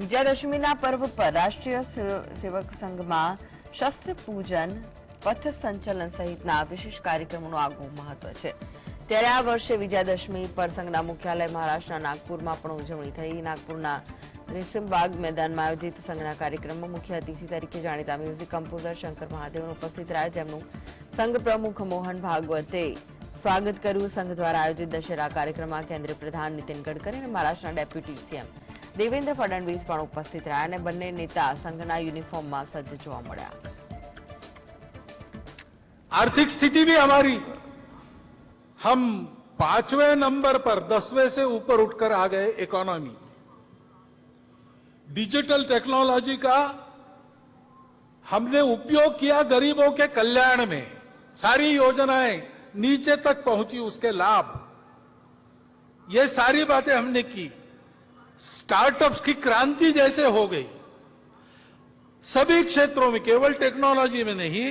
વિજયાદશમીના પર્વ પર રાષ્ટ્રીય સેવક સંઘમાં શસ્ત્ર પૂજન, પથ સંચલન સહિતના વિશેષ કાર્યક્રમોનું આગવું મહત્વ છે। ત્યારે આ વર્ષે વિજયાદશમી પર સંઘના મુખ્યાલય મહારાષ્ટ્રના નાગપુરમાં પણ ઉજવણી થઈ। નાગપુરના રેશમબાગ मैदाનમાં આયોજિત સંઘના કાર્યક્રમમાં મુખ્ય અતિથિ તરીકે જાણીતા મ્યુઝિક કમ્પોઝર શંકર મહાદેવન ઉપસ્થિત રહ્યા, જેમનું સંઘ પ્રમુખ મોહન ભાગવતે સ્વાગત કર્યું। સંઘ દ્વારા આયોજિત દશેરા કાર્યક્રમમાં કેન્દ્રીય પ્રધાન નીતિન ગડકરી અને મહારાષ્ટ્રના ડેપ્યુટી સીએમ देवेंद्र फडणवीस पण उपस्थित रहा અને બંને નેતા સંઘના યુનિફોર્મમાં સજ્જ જોવા મળ્યા। आर्थिक स्थिति भी हमारी, हम 5वें नंबर पर 10वें से ऊपर उठकर आ गए। इकोनॉमी, डिजिटल टेक्नोलॉजी का हमने उपयोग किया गरीबों के कल्याण में, सारी योजनाएं नीचे तक पहुंची, उसके लाभ, ये सारी बातें हमने की। स्टार्टअप्स की क्रांति जैसे हो गई सभी क्षेत्रों में, केवल टेक्नोलॉजी में नहीं,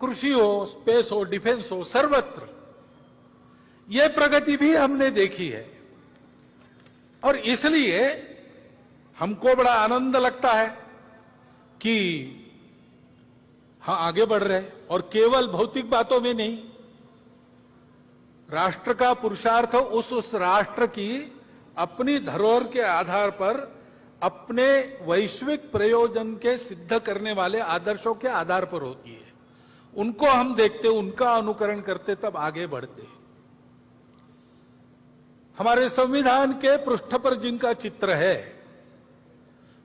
कृषि हो, स्पेस हो, डिफेंस हो, सर्वत्र ये प्रगति भी हमने देखी है। और इसलिए हमको बड़ा आनंद लगता है कि हाँ, आगे बढ़ रहे, और केवल भौतिक बातों में नहीं, राष्ट्र का पुरुषार्थ उस राष्ट्र की अपनी धरोहर के आधार पर अपने वैश्विक प्रयोजन के सिद्ध करने वाले आदर्शों के आधार पर होती है। उनको हम देखते, उनका अनुकरण करते, तब आगे बढ़ते। हमारे संविधान के पृष्ठ पर जिनका चित्र है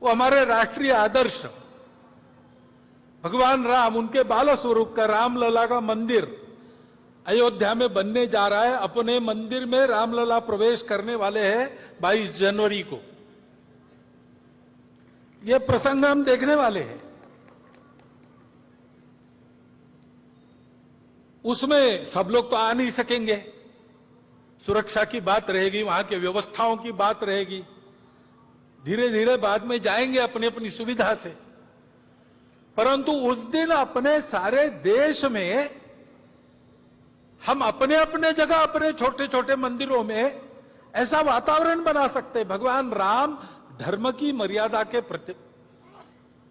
वो हमारे राष्ट्रीय आदर्श भगवान राम, उनके बाल स्वरूप का रामलला का मंदिर अयोध्या में बनने जा रहा है। अपने मंदिर में रामलला प्रवेश करने वाले हैं 22 जनवरी को। यह प्रसंग हम देखने वाले हैं। उसमें सब लोग तो आ नहीं सकेंगे, सुरक्षा की बात रहेगी, वहां के व्यवस्थाओं की बात रहेगी। धीरे धीरे बाद में जाएंगे अपनी अपनी सुविधा से, परंतु उस दिन अपने सारे देश में हम अपने अपने जगह, अपने छोटे छोटे मंदिरों में ऐसा वातावरण बना सकते हैं। भगवान राम धर्म की मर्यादा के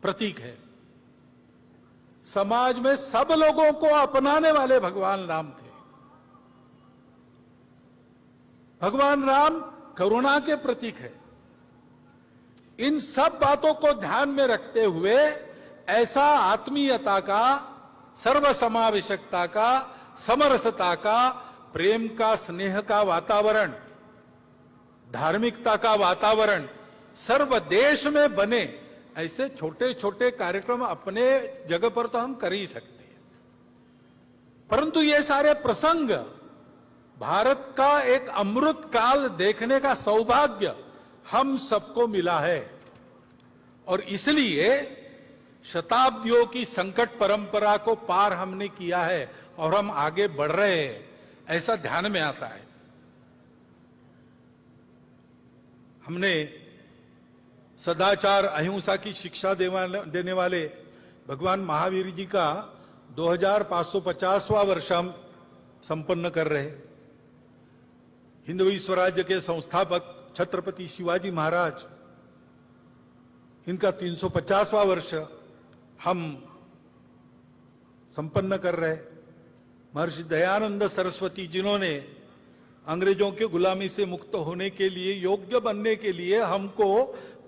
प्रतीक है। समाज में सब लोगों को अपनाने वाले भगवान राम थे। भगवान राम करुणा के प्रतीक है। इन सब बातों को ध्यान में रखते हुए ऐसा आत्मीयता का, सर्वसमावेशकता का, समरसता का, प्रेम का, स्नेह का वातावरण, धार्मिकता का वातावरण सर्व देश में बने, ऐसे छोटे छोटे कार्यक्रम अपने जगह पर तो हम कर ही सकते हैं। परंतु ये सारे प्रसंग भारत का एक अमृत काल देखने का सौभाग्य हम सबको मिला है, और इसलिए शताब्दियों की संकट परंपरा को पार हमने किया है और हम आगे बढ़ रहे हैं, ऐसा ध्यान में आता है। हमने सदाचार, अहिंसा की शिक्षा देने वाले भगवान महावीर जी का 2550वां वर्ष हम संपन्न कर रहे। हिंदवी स्वराज्य के संस्थापक छत्रपति शिवाजी महाराज, इनका 350वां वर्ष हम संपन्न कर रहे। महर्षि दयानंद सरस्वती, जिन्होंने अंग्रेजों के गुलामी से मुक्त होने के लिए, योग्य बनने के लिए हमको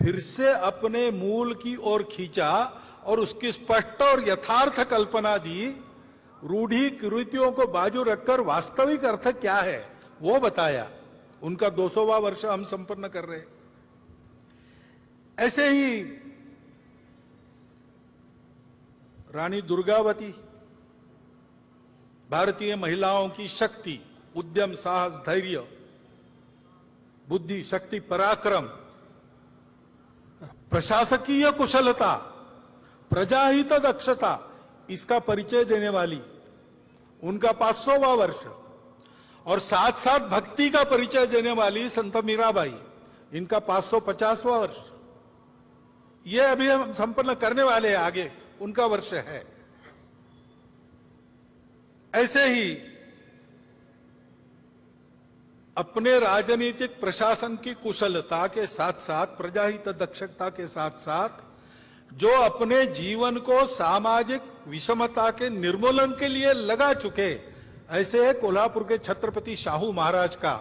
फिर से अपने मूल की ओर खींचा और उसकी स्पष्ट और यथार्थ कल्पना दी। रूढ़ी कुरीतियों को बाजू रखकर वास्तविक अर्थ क्या है वो बताया। उनका 200वां वर्ष हम संपन्न कर रहे। ऐसे ही रानी दुर्गावती, भारतीय महिलाओं की शक्ति, उद्यम, साहस, धैर्य, बुद्धि, शक्ति, पराक्रम, प्रशासकीय कुशलता, प्रजाहित दक्षता, इसका परिचय देने वाली, उनका 500वां वर्ष। और साथ साथ भक्ति का परिचय देने वाली संत मीराबाई, इनका 550वां वर्ष। ये अभी हम संपन्न करने वाले हैं, आगे उनका वर्ष है। ऐसे ही अपने राजनीतिक प्रशासन की कुशलता के साथ साथ, प्रजाहित दक्षता के साथ साथ, जो अपने जीवन को सामाजिक विषमता के निर्मूलन के लिए लगा चुके, ऐसे कोल्हापुर के छत्रपति शाहू महाराज का,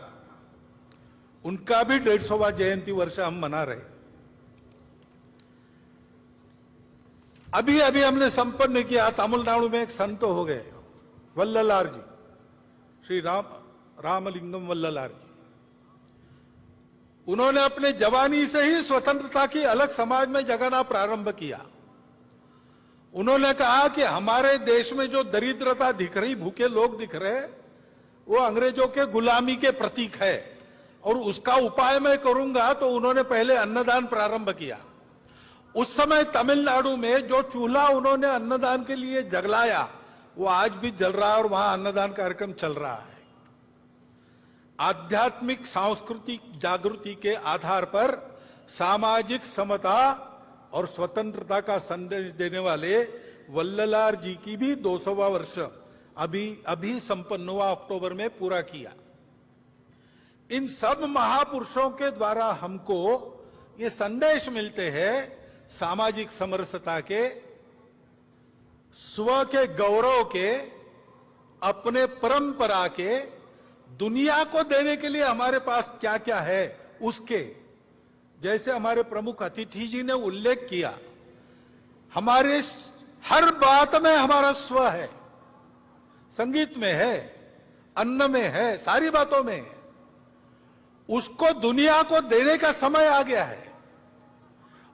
उनका भी 150वां जयंती वर्ष हम मना रहे। अभी अभी हमने संपन्न किया, तमिलनाडु में एक संत हो गए, वल्ललार जी, श्री रामलिंगम वल्ललार जी। उन्होंने अपने जवानी से ही स्वतंत्रता की अलग समाज में जगाना प्रारंभ किया। उन्होंने कहा कि हमारे देश में जो दरिद्रता दिख रही, भूखे लोग दिख रहे, वो अंग्रेजों के गुलामी के प्रतीक है और उसका उपाय मैं करूंगा। तो उन्होंने पहले अन्नदान प्रारंभ किया। उस समय तमिलनाडु में जो चूल्हा उन्होंने अन्नदान के लिए जलाया, वो आज भी जल रहा है और वहां अन्नदान कार्यक्रम चल रहा है। आध्यात्मिक सांस्कृतिक जागृति के आधार पर सामाजिक समता और स्वतंत्रता का संदेश देने वाले वल्ललार जी की भी 200वां वर्ष अभी संपन्न हुआ, अक्टूबर में पूरा किया। इन सब महापुरुषों के द्वारा हमको ये संदेश मिलते हैं सामाजिक समरसता के, स्व के गौरव के, अपने परंपरा के, दुनिया को देने के लिए हमारे पास क्या क्या है उसके। जैसे हमारे प्रमुख अतिथि जी ने उल्लेख किया, हमारे हर बात में हमारा स्व है, संगीत में है, अन्न में है, सारी बातों में है। उसको दुनिया को देने का समय आ गया है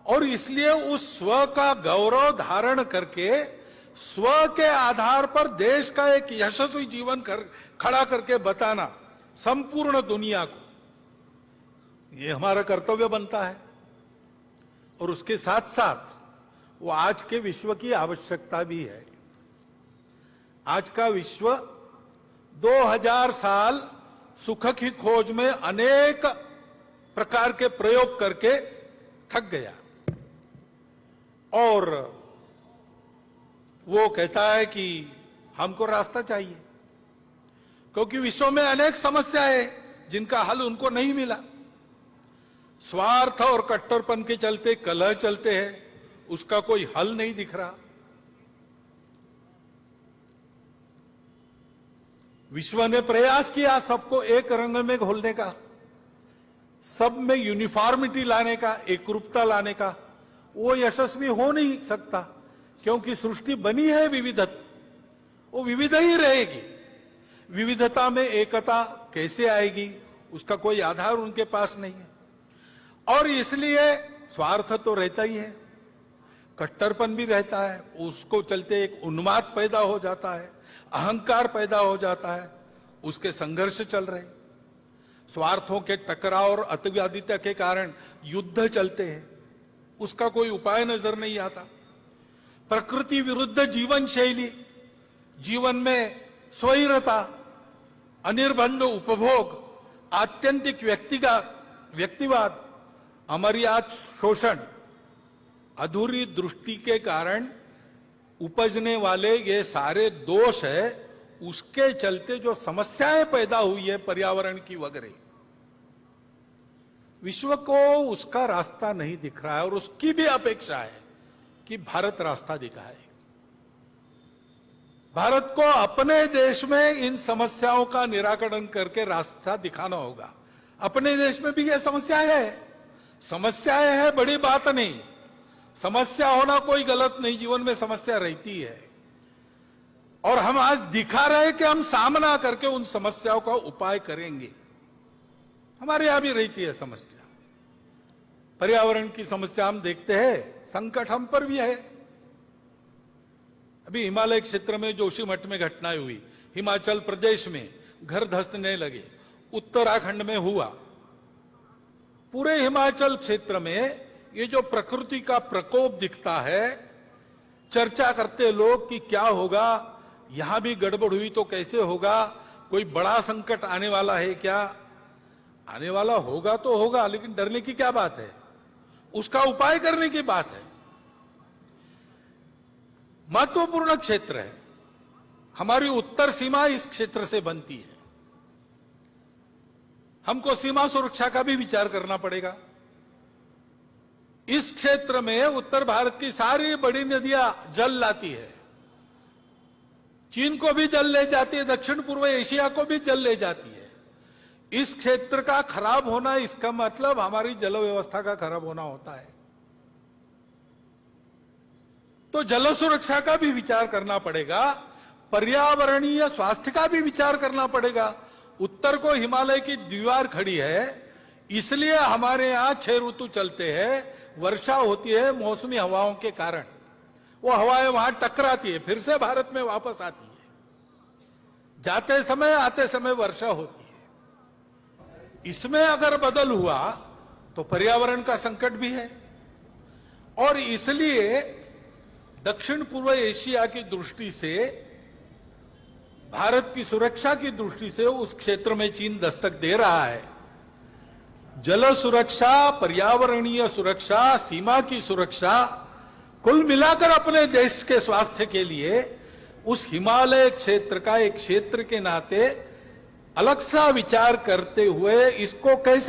और इसलिए उस स्व का गौरव धारण करके स्व के आधार पर देश का एक यशस्वी जीवन खड़ा करके बताना संपूर्ण दुनिया को, ये हमारा कर्तव्य बनता है। और उसके साथ साथ वो आज के विश्व की आवश्यकता भी है। आज का विश्व 2000 साल सुख की खोज में अनेक प्रकार के प्रयोग करके थक गया और वो कहता है कि हमको रास्ता चाहिए, क्योंकि विश्व में अनेक समस्याएं जिनका हल उनको नहीं मिला। स्वार्थ और कट्टरपन के चलते कलह चलते हैं, उसका कोई हल नहीं दिख रहा। विश्व ने प्रयास किया सबको एक रंग में घोलने का, सब में यूनिफॉर्मिटी लाने का, एकरूपता लाने का। वो यशस्वी हो नहीं सकता, क्योंकि सृष्टि बनी है विविधता, वो विविध ही रहेगी। विविधता में एकता कैसे आएगी, उसका कोई आधार उनके पास नहीं है। और इसलिए स्वार्थ तो रहता ही है, कट्टरपन भी रहता है, उसको चलते एक उन्माद पैदा हो जाता है, अहंकार पैदा हो जाता है, उसके संघर्ष चल रहे। स्वार्थों के टकराव और अतिवादिता के कारण युद्ध चलते हैं, उसका कोई उपाय नजर नहीं आता। प्रकृति विरुद्ध जीवन शैली, जीवन में स्वैरता, अनिर्बंध उपभोग, आत्यंतिक व्यक्तिवाद, अमर्याद शोषण, अधूरी दृष्टि के कारण उपजने वाले ये सारे दोष है। उसके चलते जो समस्याएं पैदा हुई है पर्यावरण की वगैरह, विश्व को उसका रास्ता नहीं दिख रहा है और उसकी भी अपेक्षा है कि भारत रास्ता दिखाए। भारत को अपने देश में इन समस्याओं का निराकरण करके रास्ता दिखाना होगा। अपने देश में भी ये समस्याएं है, बड़ी बात नहीं। समस्या होना कोई गलत नहीं, जीवन में समस्या रहती है और हम आज दिखा रहे हैं कि हम सामना करके उन समस्याओं का उपाय करेंगे। हमारे यहां भी रहती है समस्या, पर्यावरण की समस्या हम देखते हैं, संकट हम पर भी है। अभी हिमालय क्षेत्र में जोशीमठ में घटनाएं हुई, हिमाचल प्रदेश में घर धंसने लगे, उत्तराखंड में हुआ। पूरे हिमाचल क्षेत्र में ये जो प्रकृति का प्रकोप दिखता है, चर्चा करते लोग कि क्या होगा, यहां भी गड़बड़ हुई तो कैसे होगा, कोई बड़ा संकट आने वाला है क्या? आने वाला होगा तो होगा, लेकिन डरने की क्या बात है, उसका उपाय करने की बात है। महत्वपूर्ण क्षेत्र है, हमारी उत्तर सीमा इस क्षेत्र से बनती है। हमको सीमा सुरक्षा का भी विचार करना पड़ेगा। इस क्षेत्र में उत्तर भारत की सारी बड़ी नदियां जल लाती है, चीन को भी जल ले जाती है, दक्षिण पूर्व एशिया को भी जल ले जाती है। इस क्षेत्र का खराब होना, इसका मतलब हमारी जल व्यवस्था का खराब होना होता है। तो जल सुरक्षा का भी विचार करना पड़ेगा, पर्यावरणीय स्वास्थ्य का भी विचार करना पड़ेगा। उत्तर को हिमालय की दीवार खड़ी है, इसलिए हमारे यहां 6 ऋतु चलते हैं। वर्षा होती है मौसमी हवाओं के कारण, वो हवाएं वहां टकराती है, फिर से भारत में वापस आती है। जाते समय आते समय वर्षा होती है। इसमें अगर बदल हुआ तो पर्यावरण का संकट भी है, और इसलिए दक्षिण पूर्व एशिया की दृष्टि से, भारत की सुरक्षा की दृष्टि से उस क्षेत्र में चीन दस्तक दे रहा है। जल सुरक्षा, पर्यावरणीय सुरक्षा, सीमा की सुरक्षा, कुल मिलाकर अपने देश के स्वास्थ्य के लिए उस हिमालय क्षेत्र का एक क्षेत्र के नाते अलग सा विचार करते हुए इसको कैसे